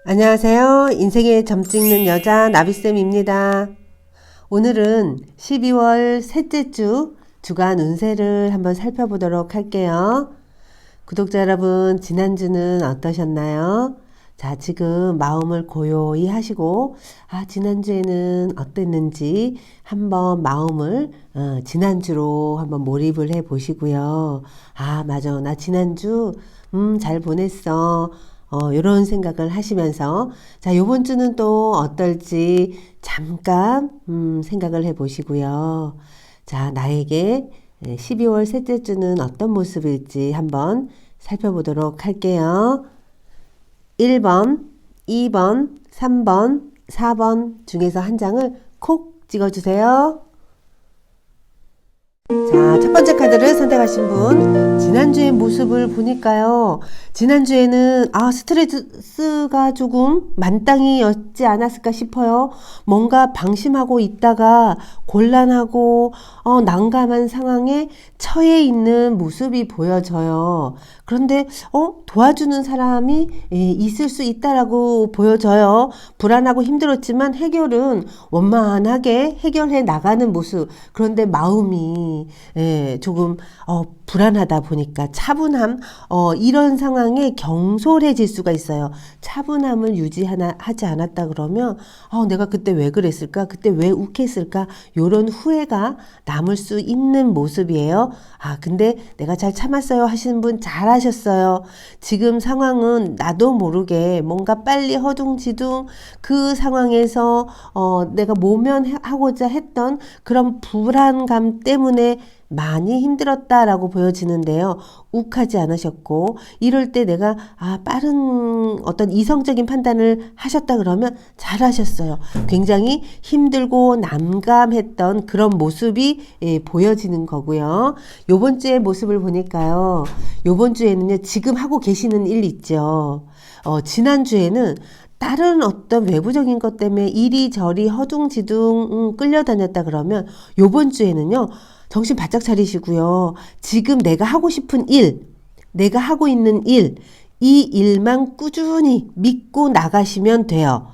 안녕하세요. 인생의 점 찍는 여자 나비쌤입니다. 오늘은 12월 셋째 주 주간 운세를 한번 살펴보도록 할게요. 구독자 여러분, 지난주는 어떠셨나요? 자, 지금 마음을 고요히 하시고, 지난주에는 어땠는지 한번 마음을 지난주로 한번 몰입을 해 보시고요. 맞아. 나 지난주 잘 보냈어. 이런 생각을 하시면서, 자, 요번 주는 또 어떨지 잠깐 생각을 해 보시고요. 자, 나에게 12월 셋째 주는 어떤 모습일지 한번 살펴보도록 할게요. 1번, 2번, 3번, 4번 중에서 한 장을 콕 찍어주세요. 자, 첫 번째 카드를 선택하신 분, 지난주의 모습을 보니까요. 지난주에는 스트레스가 조금 만땅이었지 않았을까 싶어요. 뭔가 방심하고 있다가 곤란하고 난감한 상황에 처해 있는 모습이 보여져요. 그런데 도와주는 사람이 있을 수 있다라고 보여져요. 불안하고 힘들었지만 해결은 원만하게 해결해 나가는 모습. 그런데 마음이 조금 불안하다 보니까 차분함, 이런 상황에 경솔해질 수가 있어요. 차분함을 하지 않았다 그러면 내가 그때 왜 그랬을까? 그때 왜 욱했을까? 요런 후회가 남을 수 있는 모습이에요. 근데 내가 잘 참았어요 하시는 분 잘하셨어요. 지금 상황은 나도 모르게 뭔가 빨리 허둥지둥 그 상황에서 내가 모면하고자 했던 그런 불안감 때문에 많이 힘들었다라고 보여지는데요. 욱하지 않으셨고, 이럴 때 내가 빠른 어떤 이성적인 판단을 하셨다 그러면 잘하셨어요. 굉장히 힘들고 난감했던 그런 모습이 보여지는 거고요. 요번 주의 모습을 보니까요. 요번 주에는요, 지금 하고 계시는 일 있죠. 지난주에는 다른 어떤 외부적인 것 때문에 이리저리 허둥지둥 끌려다녔다 그러면 요번 주에는요, 정신 바짝 차리시고요. 지금 내가 하고 싶은 일, 내가 하고 있는 일, 이 일만 꾸준히 믿고 나가시면 돼요.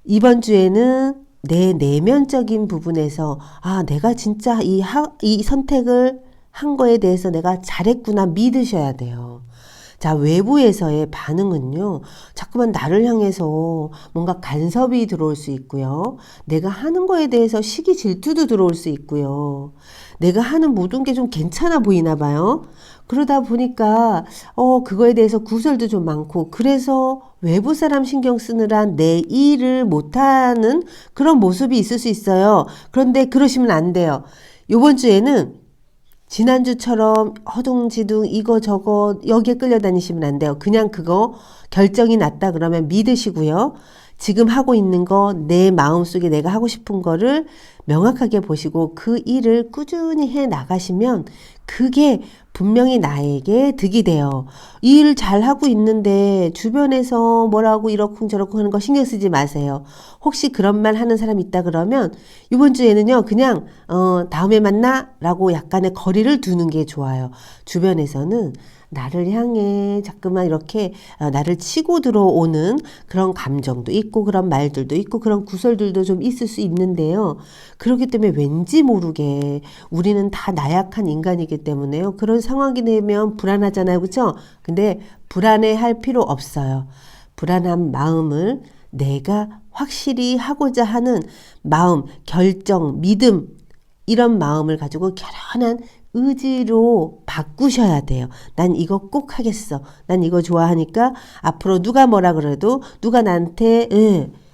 이번 주에는 내 내면적인 부분에서 내가 진짜 이 선택을 한 거에 대해서 내가 잘했구나 믿으셔야 돼요. 자, 외부에서의 반응은요, 자꾸만 나를 향해서 뭔가 간섭이 들어올 수 있고요. 내가 하는 거에 대해서 시기 질투도 들어올 수 있고요. 내가 하는 모든 게 좀 괜찮아 보이나 봐요. 그러다 보니까, 그거에 대해서 구설도 좀 많고, 그래서 외부 사람 신경 쓰느라 내 일을 못하는 그런 모습이 있을 수 있어요. 그런데 그러시면 안 돼요. 요번 주에는 지난주처럼 허둥지둥 이거 저거 여기에 끌려다니시면 안 돼요. 그냥 그거 결정이 났다 그러면 믿으시고요. 지금 하고 있는 거 내 마음속에 내가 하고 싶은 거를 명확하게 보시고 그 일을 꾸준히 해 나가시면 그게 분명히 나에게 득이 돼요. 이 일 잘하고 있는데 주변에서 뭐라고 이러쿵저러쿵 하는 거 신경 쓰지 마세요. 혹시 그런 말 하는 사람 있다 그러면 이번 주에는요, 그냥 다음에 만나 라고 약간의 거리를 두는 게 좋아요. 주변에서는 나를 향해 자꾸만 이렇게 나를 치고 들어오는 그런 감정도 있고 그런 말들도 있고 그런 구설들도 좀 있을 수 있는데요. 그렇기 때문에 왠지 모르게 우리는 다 나약한 인간이기 때문에요. 그런 상황이 되면 불안하잖아요. 그렇죠? 근데 불안해할 필요 없어요. 불안한 마음을 내가 확실히 하고자 하는 마음, 결정, 믿음, 이런 마음을 가지고 결연한 의지로 바꾸셔야 돼요. 난 이거 꼭 하겠어. 난 이거 좋아하니까 앞으로 누가 뭐라 그래도 누가 나한테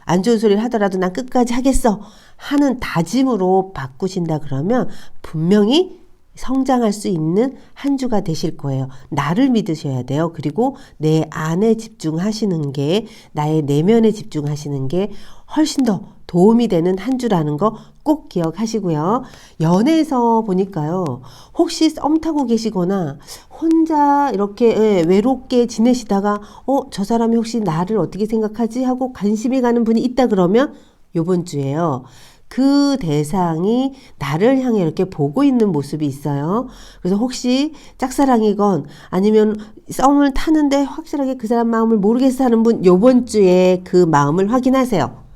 안 좋은 소리를 하더라도 난 끝까지 하겠어 하는 다짐으로 바꾸신다 그러면 분명히 성장할 수 있는 한 주가 되실 거예요. 나를 믿으셔야 돼요. 그리고 내 안에 집중하시는 게, 나의 내면에 집중하시는 게 훨씬 더 도움이 되는 한 주라는 거 꼭 기억하시고요. 연애에서 보니까요, 혹시 썸 타고 계시거나 혼자 이렇게 외롭게 지내시다가 저 사람이 혹시 나를 어떻게 생각하지 하고 관심이 가는 분이 있다 그러면 요번 주에요. 그 대상이 나를 향해 이렇게 보고 있는 모습이 있어요. 그래서 혹시 짝사랑이건 아니면 썸을 타는데 확실하게 그 사람 마음을 모르겠어 하는 분, 요번 주에 그 마음을 확인하세요.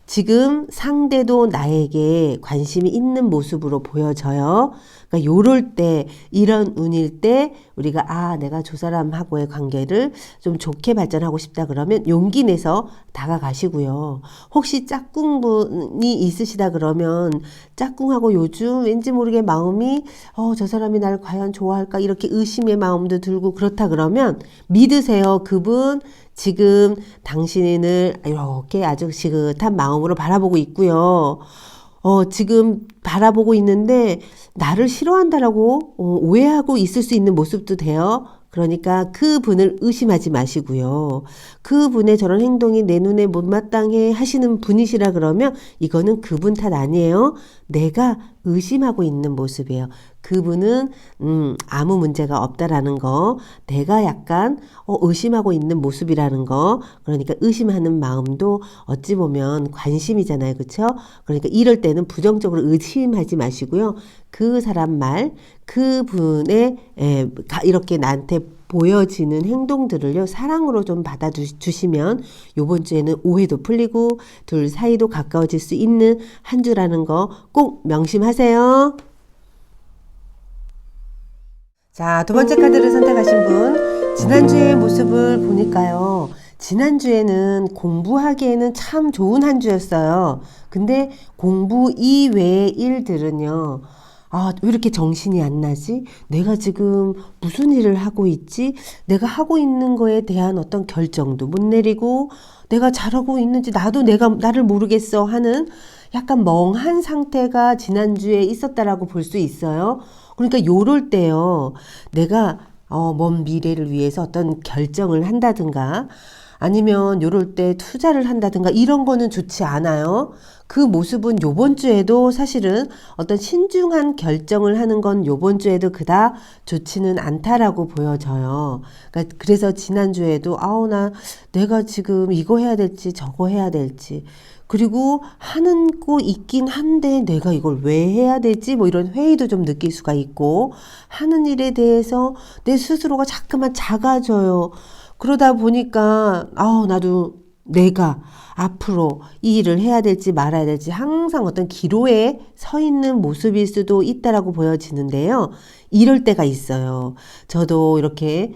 지금 상대도 나에게 관심이 있는 모습으로 보여져요. 그러니까 요럴 때, 이런 운일 때 우리가 내가 저 사람하고의 관계를 좀 좋게 발전하고 싶다 그러면 용기 내서 다가가시고요. 혹시 짝꿍분이 있으시다 그러면 짝꿍하고 요즘 왠지 모르게 마음이 저 사람이 나를 과연 좋아할까 이렇게 의심의 마음도 들고 그렇다 그러면 믿으세요. 그분 지금 당신을 이렇게 아주 지긋한 마음으로 바라보고 있고요. 지금 바라보고 있는데 나를 싫어한다라고 오해하고 있을 수 있는 모습도 돼요. 그러니까 그 분을 의심하지 마시고요. 그 분의 저런 행동이 내 눈에 못마땅해 하시는 분이시라 그러면 이거는 그분 탓 아니에요. 내가 의심하고 있는 모습이에요. 그분은 아무 문제가 없다라는 거, 내가 약간 의심하고 있는 모습이라는 거. 그러니까 의심하는 마음도 어찌 보면 관심이잖아요, 그렇죠? 그러니까 이럴 때는 부정적으로 의심하지 마시고요. 그 사람 말, 그분의 이렇게 나한테 보여지는 행동들을요, 사랑으로 좀 받아주시면 요번 주에는 오해도 풀리고 둘 사이도 가까워질 수 있는 한 주라는 거 꼭 명심하세요. 자, 두 번째 카드를 선택하신 분, 지난주의 모습을 보니까요. 지난주에는 공부하기에는 참 좋은 한 주였어요. 근데 공부 이외의 일들은요. 왜 이렇게 정신이 안 나지? 내가 지금 무슨 일을 하고 있지? 내가 하고 있는 거에 대한 어떤 결정도 못 내리고 내가 잘하고 있는지 나를 모르겠어 하는 약간 멍한 상태가 지난주에 있었다라고 볼 수 있어요. 그러니까 요럴 때요. 내가 먼 미래를 위해서 어떤 결정을 한다든가 아니면 요럴 때 투자를 한다든가 이런 거는 좋지 않아요. 그 모습은 요번 주에도 사실은 어떤 신중한 결정을 하는 건 요번 주에도 그닥 좋지는 않다라고 보여져요. 그러니까 그래서 지난주에도 내가 지금 이거 해야 될지 저거 해야 될지 그리고 하는 거 있긴 한데 내가 이걸 왜 해야 되지? 뭐 이런 회의도 좀 느낄 수가 있고 하는 일에 대해서 내 스스로가 자꾸만 작아져요. 그러다 보니까 나도 내가 앞으로 이 일을 해야 될지 말아야 될지 항상 어떤 기로에 서 있는 모습일 수도 있다라고 보여지는데요. 이럴 때가 있어요. 저도 이렇게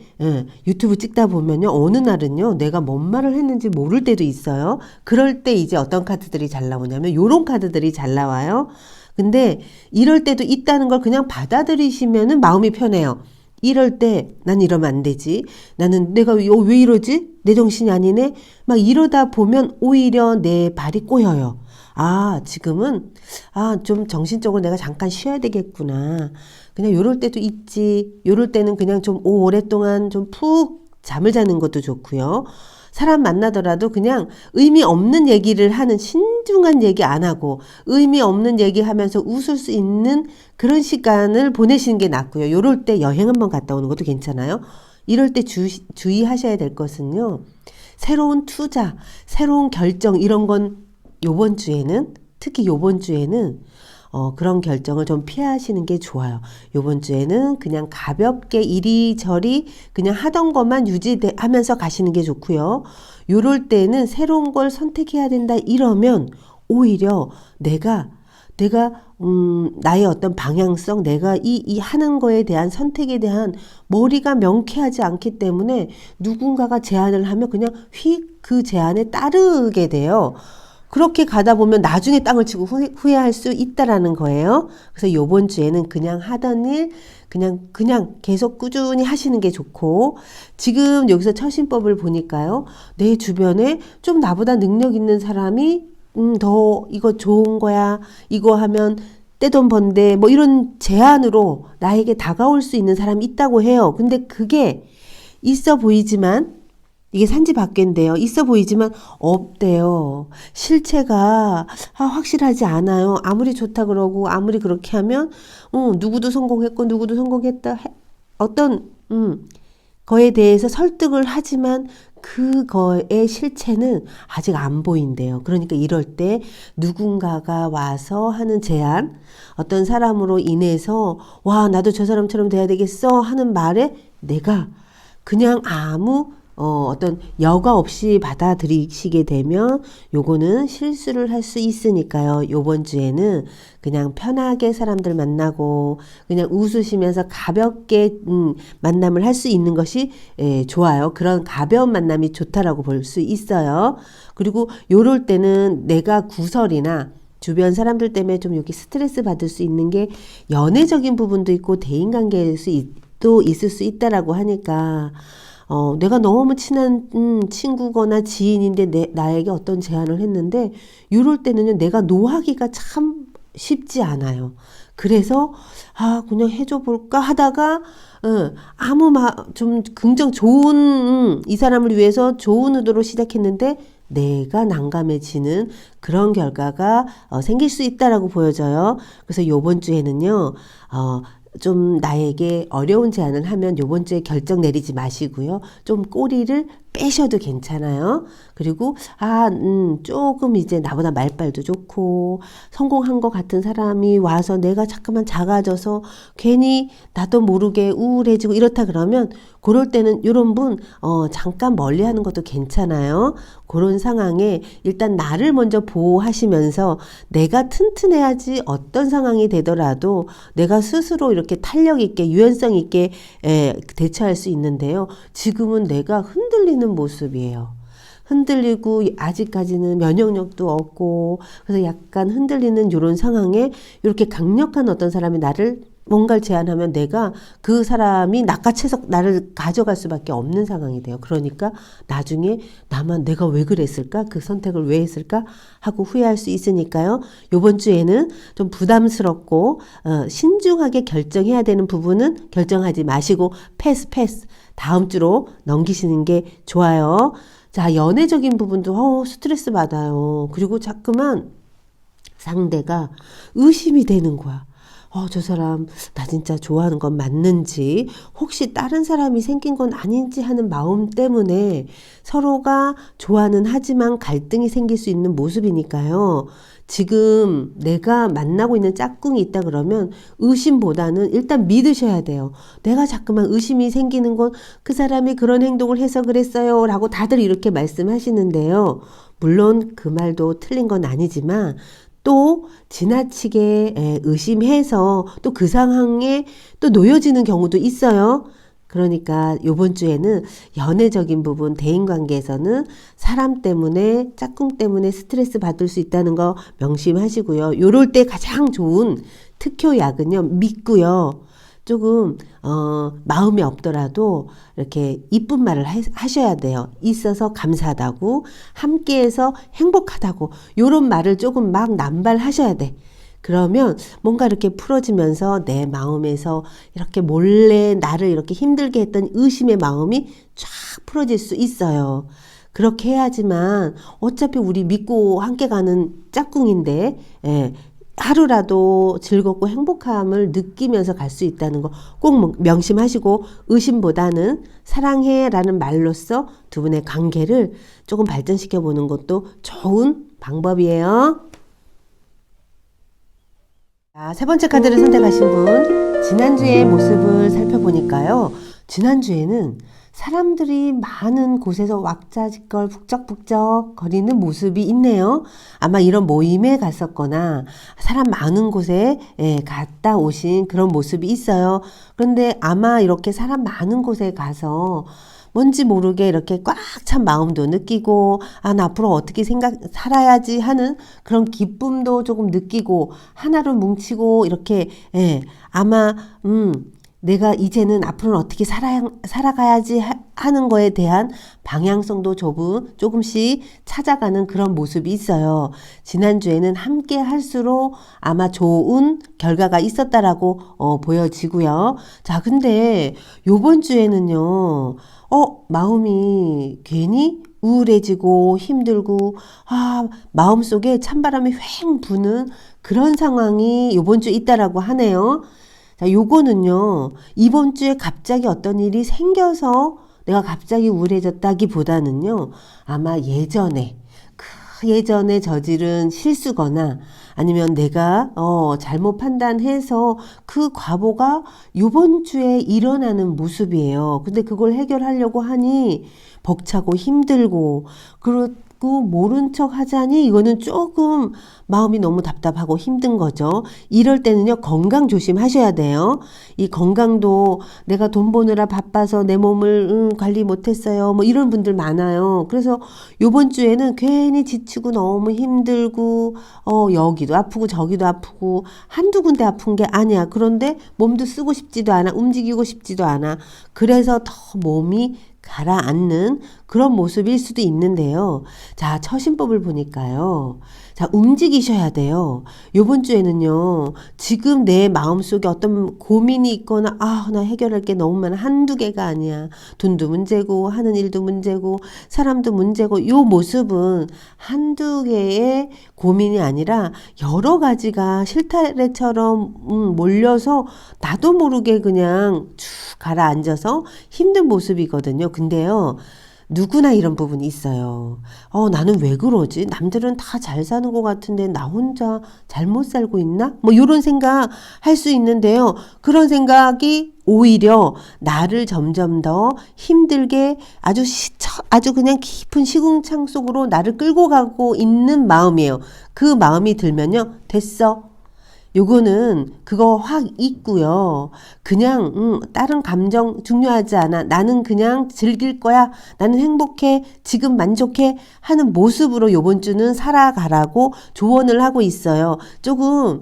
유튜브 찍다 보면요. 어느 날은요. 내가 뭔 말을 했는지 모를 때도 있어요. 그럴 때 이제 어떤 카드들이 잘 나오냐면 요런 카드들이 잘 나와요. 근데 이럴 때도 있다는 걸 그냥 받아들이시면은 마음이 편해요. 이럴 때 난 이러면 안 되지. 나는 내가 왜 이러지? 내 정신이 아니네. 막 이러다 보면 오히려 내 발이 꼬여요. 지금은 좀 정신적으로 내가 잠깐 쉬어야 되겠구나. 그냥 요럴 때도 있지. 요럴 때는 그냥 좀 오랫동안 좀 푹 잠을 자는 것도 좋고요. 사람 만나더라도 그냥 의미 없는 얘기를 하는 신중한 얘기 안 하고 의미 없는 얘기하면서 웃을 수 있는 그런 시간을 보내시는 게 낫고요. 요럴 때 여행 한번 갔다 오는 것도 괜찮아요. 이럴 때 주의하셔야 될 것은요. 새로운 투자, 새로운 결정 이런 건 요번 주에는 특히 요번 주에는 그런 결정을 좀 피하시는 게 좋아요. 요번 주에는 그냥 가볍게 이리저리 그냥 하던 것만 유지하면서 가시는 게 좋고요. 요럴 때는 새로운 걸 선택해야 된다 이러면 오히려 내가 나의 어떤 방향성, 내가 이 하는 거에 대한 선택에 대한 머리가 명쾌하지 않기 때문에 누군가가 제안을 하면 그냥 휙 그 제안에 따르게 돼요. 그렇게 가다 보면 나중에 땅을 치고 후회할 수 있다라는 거예요. 그래서 요번 주에는 그냥 하던 일 그냥 계속 꾸준히 하시는 게 좋고 지금 여기서 처신법을 보니까요. 내 주변에 좀 나보다 능력 있는 사람이 더 이거 좋은 거야. 이거 하면 떼돈 번데 뭐 이런 제안으로 나에게 다가올 수 있는 사람이 있다고 해요. 근데 그게 있어 보이지만 이게 산지밖인데요. 있어 보이지만 없대요. 실체가 확실하지 않아요. 아무리 좋다 그러고 아무리 그렇게 하면 누구도 성공했고 누구도 성공했다. 어떤 거에 대해서 설득을 하지만 그거의 실체는 아직 안 보인대요. 그러니까 이럴 때 누군가가 와서 하는 제안, 어떤 사람으로 인해서 와, 나도 저 사람처럼 돼야 되겠어 하는 말에 내가 그냥 아무 어떤 여과 없이 받아들이시게 되면 요거는 실수를 할 수 있으니까요. 요번 주에는 그냥 편하게 사람들 만나고 그냥 웃으시면서 가볍게 만남을 할 수 있는 것이 좋아요. 그런 가벼운 만남이 좋다라고 볼 수 있어요. 그리고 요럴 때는 내가 구설이나 주변 사람들 때문에 좀 여기 스트레스 받을 수 있는 게 연애적인 부분도 있고 대인관계에도 있을 수 있다라고 하니까 내가 너무 친한 친구거나 지인인데 나에게 어떤 제안을 했는데 이럴 때는요 내가 노하기가 참 쉽지 않아요. 그래서 그냥 해줘 볼까 하다가 좀 긍정 좋은 이 사람을 위해서 좋은 의도로 시작했는데 내가 난감해지는 그런 결과가 생길 수 있다라고 보여져요. 그래서 요번 주에는요 좀 나에게 어려운 제안을 하면 요번 주에 결정 내리지 마시고요. 좀 꼬리를 빼셔도 괜찮아요. 그리고 조금 이제 나보다 말빨도 좋고 성공한 것 같은 사람이 와서 내가 자꾸만 작아져서 괜히 나도 모르게 우울해지고 이렇다 그러면 그럴 때는 이런 분 잠깐 멀리하는 것도 괜찮아요. 그런 상황에 일단 나를 먼저 보호하시면서 내가 튼튼해야지 어떤 상황이 되더라도 내가 스스로 이렇게 탄력 있게 유연성 있게 대처할 수 있는데요. 지금은 내가 흔들리는 모습이에요. 흔들리고 아직까지는 면역력도 없고 그래서 약간 흔들리는 이런 상황에 이렇게 강력한 어떤 사람이 나를 뭔가를 제안하면 내가 그 사람이 낚아채서 나를 가져갈 수밖에 없는 상황이 돼요. 그러니까 나중에 내가 왜 그랬을까? 그 선택을 왜 했을까? 하고 후회할 수 있으니까요. 요번 주에는 좀 부담스럽고 신중하게 결정해야 되는 부분은 결정하지 마시고 패스 다음 주로 넘기시는 게 좋아요. 자, 연애적인 부분도 스트레스 받아요. 그리고 자꾸만 상대가 의심이 되는 거야. 저 사람 나 진짜 좋아하는 건 맞는지 혹시 다른 사람이 생긴 건 아닌지 하는 마음 때문에 서로가 좋아는 하지만 갈등이 생길 수 있는 모습이니까요. 지금 내가 만나고 있는 짝꿍이 있다 그러면 의심보다는 일단 믿으셔야 돼요. 내가 자꾸만 의심이 생기는 건 그 사람이 그런 행동을 해서 그랬어요 라고 다들 이렇게 말씀하시는데요. 물론 그 말도 틀린 건 아니지만 또 지나치게 의심해서 또 그 상황에 또 놓여지는 경우도 있어요. 그러니까 요번 주에는 연애적인 부분, 대인관계에서는 사람 때문에, 짝꿍 때문에 스트레스 받을 수 있다는 거 명심하시고요. 요럴 때 가장 좋은 특효약은요, 믿고요. 조금 마음이 없더라도 이렇게 이쁜 말을 하셔야 돼요. 있어서 감사하다고, 함께해서 행복하다고 요런 말을 조금 막 남발하셔야 돼. 그러면 뭔가 이렇게 풀어지면서 내 마음에서 이렇게 몰래 나를 이렇게 힘들게 했던 의심의 마음이 쫙 풀어질 수 있어요. 그렇게 해야지만 어차피 우리 믿고 함께 가는 짝꿍인데 하루라도 즐겁고 행복함을 느끼면서 갈 수 있다는 거 꼭 명심하시고 의심보다는 사랑해 라는 말로써 두 분의 관계를 조금 발전시켜 보는 것도 좋은 방법이에요. 자, 세 번째 카드를 선택하신 분, 지난주의 모습을 살펴보니까요. 지난주에는 사람들이 많은 곳에서 왁자지껄 북적북적 거리는 모습이 있네요. 아마 이런 모임에 갔었거나 사람 많은 곳에 갔다 오신 그런 모습이 있어요. 그런데 아마 이렇게 사람 많은 곳에 가서 뭔지 모르게 이렇게 꽉 찬 마음도 느끼고 나 앞으로 어떻게 살아야지 하는 그런 기쁨도 조금 느끼고 하나로 뭉치고 이렇게 아마 내가 이제는 앞으로는 어떻게 살아가야지 하는 거에 대한 방향성도 조금씩 찾아가는 그런 모습이 있어요. 지난주에는 함께 할수록 아마 좋은 결과가 있었다라고 보여지고요. 자, 근데 요번 주에는요. 마음이 괜히 우울해지고 힘들고 마음속에 찬바람이 휑 부는 그런 상황이 요번 주에 있다라고 하네요. 자, 요거는요, 이번 주에 갑자기 어떤 일이 생겨서 내가 갑자기 우울해졌다기보다는요, 아마 예전에 저지른 실수거나 아니면 내가 잘못 판단해서 그 과보가 요번 주에 일어나는 모습이에요. 근데 그걸 해결하려고 하니 벅차고 힘들고 그리고 모른 척 하자니 이거는 조금 마음이 너무 답답하고 힘든 거죠. 이럴 때는요, 건강 조심하셔야 돼요. 이 건강도 내가 돈 버느라 바빠서 내 몸을 관리 못했어요. 뭐 이런 분들 많아요. 그래서 요번 주에는 괜히 지치고 너무 힘들고 여기도 아프고 저기도 아프고 한두 군데 아픈 게 아니야. 그런데 몸도 쓰고 싶지도 않아. 움직이고 싶지도 않아. 그래서 더 몸이 가라앉는 그런 모습일 수도 있는데요. 자, 처신법을 보니까요. 자, 움직이셔야 돼요. 요번 주에는요, 지금 내 마음속에 어떤 고민이 있거나, 나 해결할 게 너무 많아. 한두 개가 아니야. 돈도 문제고, 하는 일도 문제고, 사람도 문제고, 요 모습은 한두 개의 고민이 아니라 여러 가지가 실타래처럼 몰려서 나도 모르게 그냥 쭉 가라앉아서 힘든 모습이거든요. 근데요, 누구나 이런 부분이 있어요. 나는 왜 그러지? 남들은 다 잘 사는 것 같은데 나 혼자 잘못 살고 있나? 뭐 이런 생각 할 수 있는데요. 그런 생각이 오히려 나를 점점 더 힘들게 아주 그냥 깊은 시궁창 속으로 나를 끌고 가고 있는 마음이에요. 그 마음이 들면요. 됐어. 요거는 그거 확 잊고요. 그냥 다른 감정 중요하지 않아. 나는 그냥 즐길 거야. 나는 행복해. 지금 만족해. 하는 모습으로 요번 주는 살아가라고 조언을 하고 있어요. 조금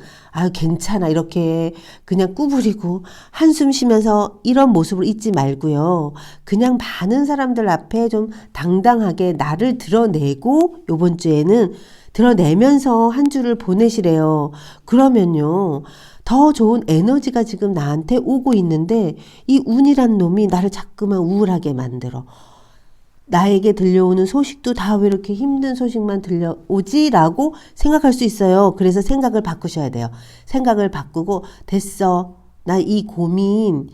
괜찮아. 이렇게 그냥 구부리고 한숨 쉬면서 이런 모습을 잊지 말고요. 그냥 많은 사람들 앞에 좀 당당하게 나를 드러내고 요번 주에는 드러내면서 한 주를 보내시래요. 그러면요, 더 좋은 에너지가 지금 나한테 오고 있는데 이 운이란 놈이 나를 자꾸만 우울하게 만들어. 나에게 들려오는 소식도 다 왜 이렇게 힘든 소식만 들려오지라고 생각할 수 있어요. 그래서 생각을 바꾸셔야 돼요. 생각을 바꾸고 됐어. 나 이 고민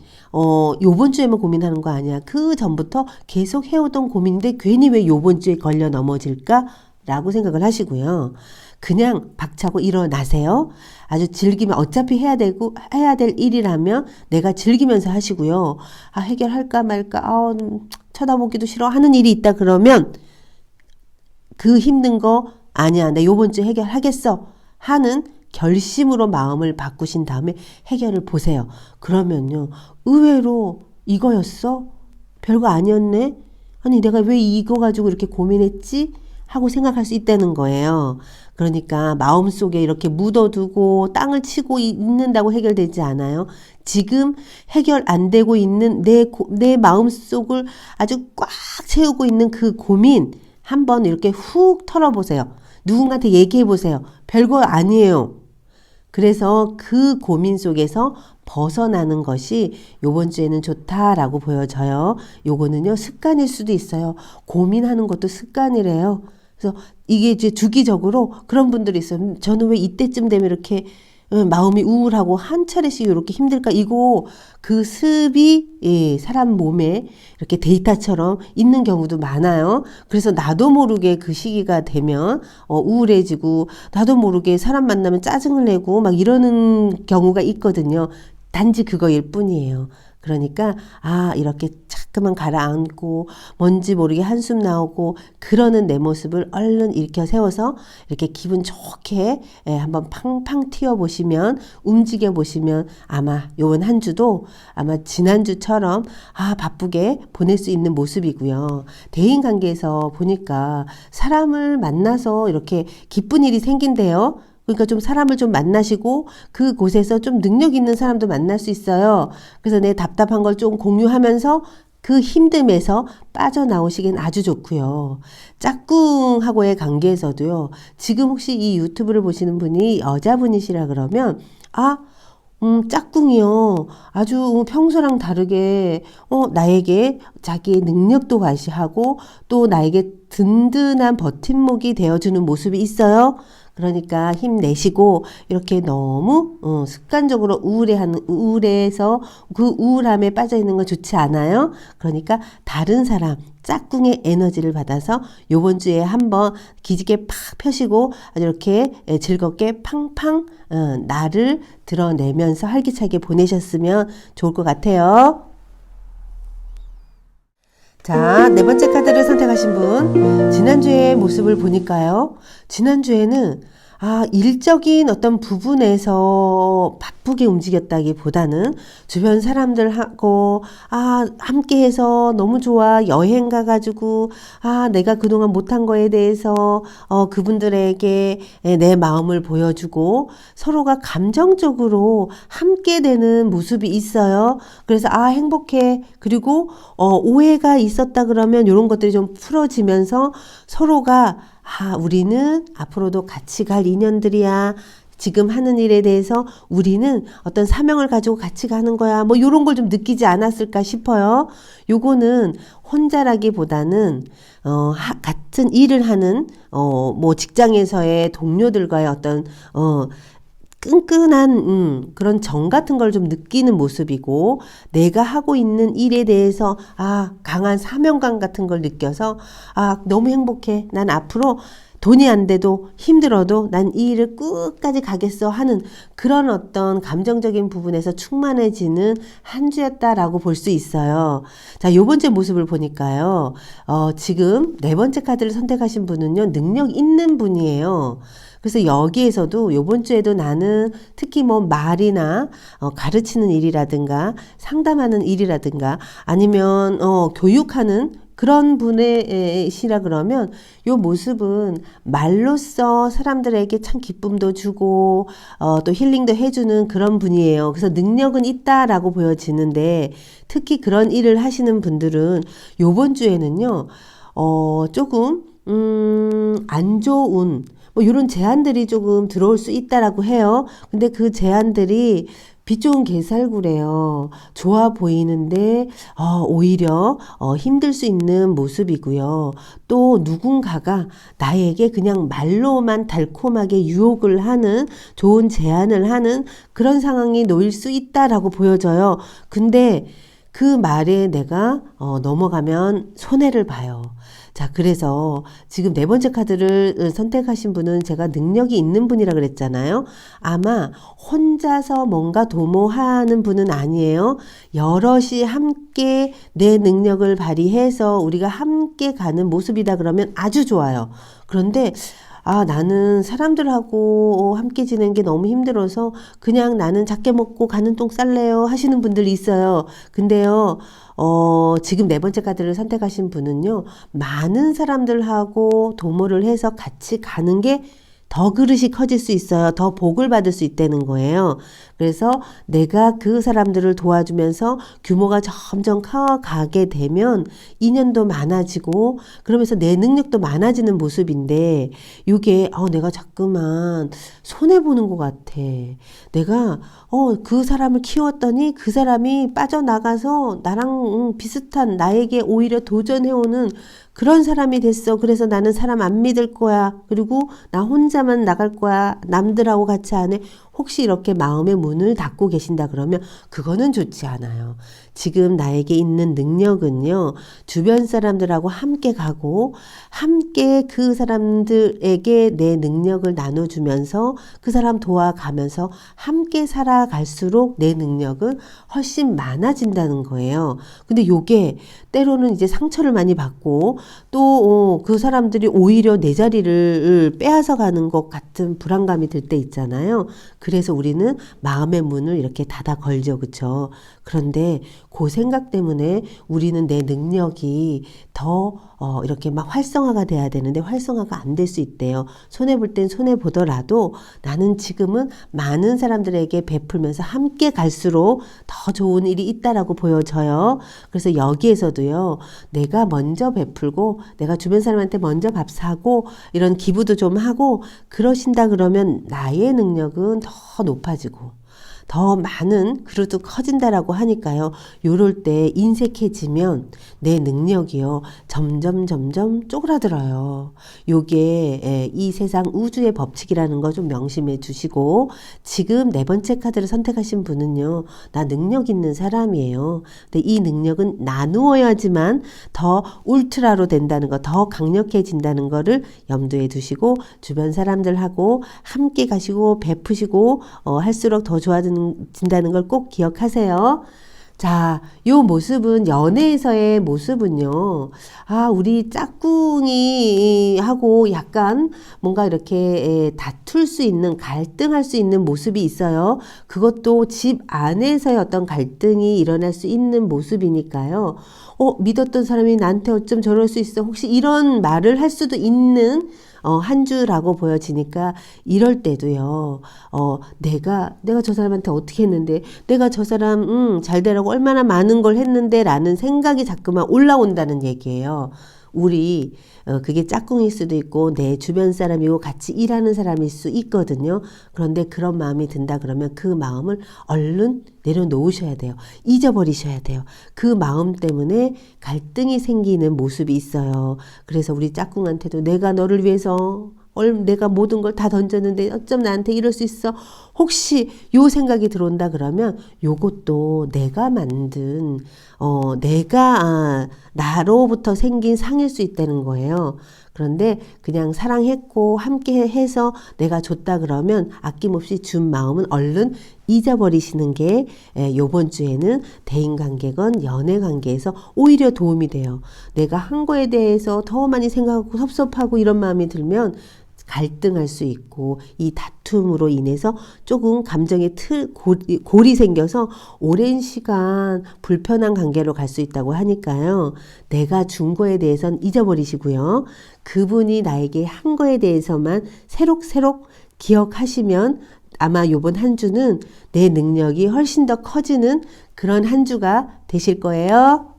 요번 주에만 고민하는 거 아니야. 그 전부터 계속 해오던 고민인데 괜히 왜 요번 주에 걸려 넘어질까? 라고 생각을 하시고요. 그냥 박차고 일어나세요. 아주 즐기면 어차피 해야 될 일이라면 내가 즐기면서 하시고요. 해결할까 말까, 쳐다보기도 싫어 하는 일이 있다 그러면 그 힘든 거 아니야. 나 요번 주에 해결하겠어 하는 결심으로 마음을 바꾸신 다음에 해결을 보세요. 그러면요. 의외로 이거였어? 별거 아니었네? 아니 내가 왜 이거 가지고 이렇게 고민했지? 하고 생각할 수 있다는 거예요. 그러니까 마음속에 이렇게 묻어두고 땅을 치고 있는다고 해결되지 않아요. 지금 해결 안 되고 있는 내 마음속을 아주 꽉 채우고 있는 그 고민 한번 이렇게 훅 털어보세요. 누군가한테 얘기해보세요. 별거 아니에요. 그래서 그 고민 속에서 벗어나는 것이 요번 주에는 좋다라고 보여져요. 요거는요, 습관일 수도 있어요. 고민하는 것도 습관이래요. 그래서 이게 이제 주기적으로 그런 분들이 있어요. 저는 왜 이때쯤 되면 이렇게 마음이 우울하고 한 차례씩 이렇게 힘들까? 이거 그 습이 사람 몸에 이렇게 데이터처럼 있는 경우도 많아요. 그래서 나도 모르게 그 시기가 되면 우울해지고 나도 모르게 사람 만나면 짜증을 내고 막 이러는 경우가 있거든요. 단지 그거일 뿐이에요. 그러니까 이렇게 자꾸만 가라앉고 뭔지 모르게 한숨 나오고 그러는 내 모습을 얼른 일으켜 세워서 이렇게 기분 좋게 한번 팡팡 튀어보시면 움직여 보시면 아마 요번 한 주도 아마 지난주처럼 바쁘게 보낼 수 있는 모습이고요. 대인관계에서 보니까 사람을 만나서 이렇게 기쁜 일이 생긴대요. 그러니까 좀 사람을 좀 만나시고 그곳에서 좀 능력 있는 사람도 만날 수 있어요. 그래서 내 답답한 걸 좀 공유하면서 그 힘듦에서 빠져나오시긴 아주 좋고요. 짝꿍하고의 관계에서도요. 지금 혹시 이 유튜브를 보시는 분이 여자분이시라 그러면 짝꿍이요. 아주 평소랑 다르게 나에게 자기의 능력도 과시하고 또 나에게 든든한 버팀목이 되어주는 모습이 있어요. 그러니까 힘내시고 이렇게 너무 습관적으로 우울해서 그 우울함에 빠져 있는 건 좋지 않아요. 그러니까 다른 사람 짝꿍의 에너지를 받아서 요번 주에 한번 기지개 팍 펴시고 아주 이렇게 즐겁게 팡팡 나를 드러내면서 활기차게 보내셨으면 좋을 것 같아요. 자, 네 번째 카드를 선택하신 분, 지난주의 모습을 보니까요. 지난주에는 일적인 어떤 부분에서 바쁘게 움직였다기보다는 주변 사람들하고 함께해서 너무 좋아 여행 가가지고 내가 그동안 못한 거에 대해서 그분들에게 내 마음을 보여주고 서로가 감정적으로 함께 되는 모습이 있어요. 그래서 행복해. 그리고 오해가 있었다 그러면 이런 것들이 좀 풀어지면서 서로가 우리는 앞으로도 같이 갈 인연들이야. 지금 하는 일에 대해서 우리는 어떤 사명을 가지고 같이 가는 거야. 뭐 이런 걸 좀 느끼지 않았을까 싶어요. 요거는 혼자라기보다는 같은 일을 하는 뭐 직장에서의 동료들과의 어떤 끈끈한 그런 정 같은 걸 좀 느끼는 모습이고 내가 하고 있는 일에 대해서 강한 사명감 같은 걸 느껴서 너무 행복해. 난 앞으로 돈이 안 돼도 힘들어도 난 이 일을 끝까지 가겠어 하는 그런 어떤 감정적인 부분에서 충만해지는 한 주였다라고 볼 수 있어요. 자, 요 번째 모습을 보니까요. 지금 네 번째 카드를 선택하신 분은요. 능력 있는 분이에요. 그래서 여기에서도 요번 주에도 나는 특히 뭐 말이나 가르치는 일이라든가 상담하는 일이라든가 아니면 교육하는 그런 분이시라 그러면 요 모습은 말로써 사람들에게 참 기쁨도 주고 또 힐링도 해주는 그런 분이에요. 그래서 능력은 있다라고 보여지는데 특히 그런 일을 하시는 분들은 요번 주에는요 조금 안 좋은 뭐 이런 제안들이 조금 들어올 수 있다라고 해요. 근데 그 제안들이 빛 좋은 개살구래요. 좋아 보이는데 오히려 힘들 수 있는 모습이고요. 또 누군가가 나에게 그냥 말로만 달콤하게 유혹을 하는 좋은 제안을 하는 그런 상황이 놓일 수 있다라고 보여져요. 근데 그 말에 내가 넘어가면 손해를 봐요. 자, 그래서 지금 네 번째 카드를 선택하신 분은 제가 능력이 있는 분이라 그랬잖아요. 아마 혼자서 뭔가 도모하는 분은 아니에요. 여럿이 함께 내 능력을 발휘해서 우리가 함께 가는 모습이다 그러면 아주 좋아요. 그런데 나는 사람들하고 함께 지내는 게 너무 힘들어서 그냥 나는 작게 먹고 가는 똥 쌀래요 하시는 분들이 있어요. 근데요, 지금 네 번째 카드를 선택하신 분은요, 많은 사람들하고 도모를 해서 같이 가는 게 더 그릇이 커질 수 있어요. 더 복을 받을 수 있다는 거예요. 그래서 내가 그 사람들을 도와주면서 규모가 점점 커가게 되면 인연도 많아지고 그러면서 내 능력도 많아지는 모습인데 이게 내가 자꾸만 손해보는 것 같아. 내가 그 사람을 키웠더니 그 사람이 빠져나가서 나랑 비슷한 나에게 오히려 도전해오는 그런 사람이 됐어. 그래서 나는 사람 안 믿을 거야. 그리고 나 혼자만 나갈 거야. 남들하고 같이 안 해. 혹시 이렇게 마음의 문을 닫고 계신다 그러면 그거는 좋지 않아요. 지금 나에게 있는 능력은요. 주변 사람들하고 함께 가고 함께 그 사람들에게 내 능력을 나눠주면서 그 사람 도와가면서 함께 살아갈수록 내 능력은 훨씬 많아진다는 거예요. 근데 요게 때로는 이제 상처를 많이 받고 또 그 사람들이 오히려 내 자리를 빼앗아 가는 것 같은 불안감이 들 때 있잖아요. 그래서 우리는 마음의 문을 이렇게 닫아 걸죠. 그쵸? 그런데 그 생각 때문에 우리는 내 능력이 더 이렇게 막 활성화가 돼야 되는데 활성화가 안 될 수 있대요. 손해볼 땐 손해보더라도 나는 지금은 많은 사람들에게 베풀면서 함께 갈수록 더 좋은 일이 있다라고 보여져요. 그래서 여기에서도요. 내가 먼저 베풀고 내가 주변 사람한테 먼저 밥 사고 이런 기부도 좀 하고 그러신다 그러면 나의 능력은 더 높아지고 더 많은 그루도 커진다라고 하니까요. 요럴 때 인색해지면 내 능력이요. 점점 쪼그라들어요. 요게 이 세상 우주의 법칙이라는 거 좀 명심해 주시고, 지금 네 번째 카드를 선택하신 분은요. 나 능력 있는 사람이에요. 근데 이 능력은 나누어야지만 더 울트라로 된다는 거, 더 강력해진다는 거를 염두에 두시고 주변 사람들하고 함께 가시고 베푸시고 할수록 더 좋아진다는 걸 꼭 기억하세요. 자, 요 모습은 연애에서의 모습은요. 우리 짝꿍이 하고 약간 뭔가 이렇게 다툴 수 있는, 갈등할 수 있는 모습이 있어요. 그것도 집 안에서의 어떤 갈등이 일어날 수 있는 모습이니까요. 믿었던 사람이 나한테 어쩜 저럴 수 있어. 혹시 이런 말을 할 수도 있는 한 주라고 보여지니까, 이럴 때도요, 내가 저 사람한테 어떻게 했는데, 내가 저 사람, 잘 되라고 얼마나 많은 걸 했는데, 라는 생각이 자꾸만 올라온다는 얘기예요. 우리, 그게 짝꿍일 수도 있고, 내 주변 사람이고, 같이 일하는 사람일 수 있거든요. 그런데 그런 마음이 든다 그러면 그 마음을 얼른 내려놓으셔야 돼요. 잊어버리셔야 돼요. 그 마음 때문에 갈등이 생기는 모습이 있어요. 그래서 우리 짝꿍한테도 내가 너를 위해서 내가 모든 걸 다 던졌는데 어쩜 나한테 이럴 수 있어? 혹시 요 생각이 들어온다 그러면 요것도 내가 만든 나로부터 생긴 상일 수 있다는 거예요. 그런데 그냥 사랑했고 함께 해서 내가 줬다 그러면 아낌없이 준 마음은 얼른 잊어버리시는 게 요번 주에는 대인관계건 연애관계에서 오히려 도움이 돼요. 내가 한 거에 대해서 더 많이 생각하고 섭섭하고 이런 마음이 들면 갈등할 수 있고, 이 다툼으로 인해서 조금 감정의 골이 생겨서 오랜 시간 불편한 관계로 갈 수 있다고 하니까요. 내가 준 거에 대해서는 잊어버리시고요. 그분이 나에게 한 거에 대해서만 새록새록 기억하시면 아마 요번 한 주는 내 능력이 훨씬 더 커지는 그런 한 주가 되실 거예요.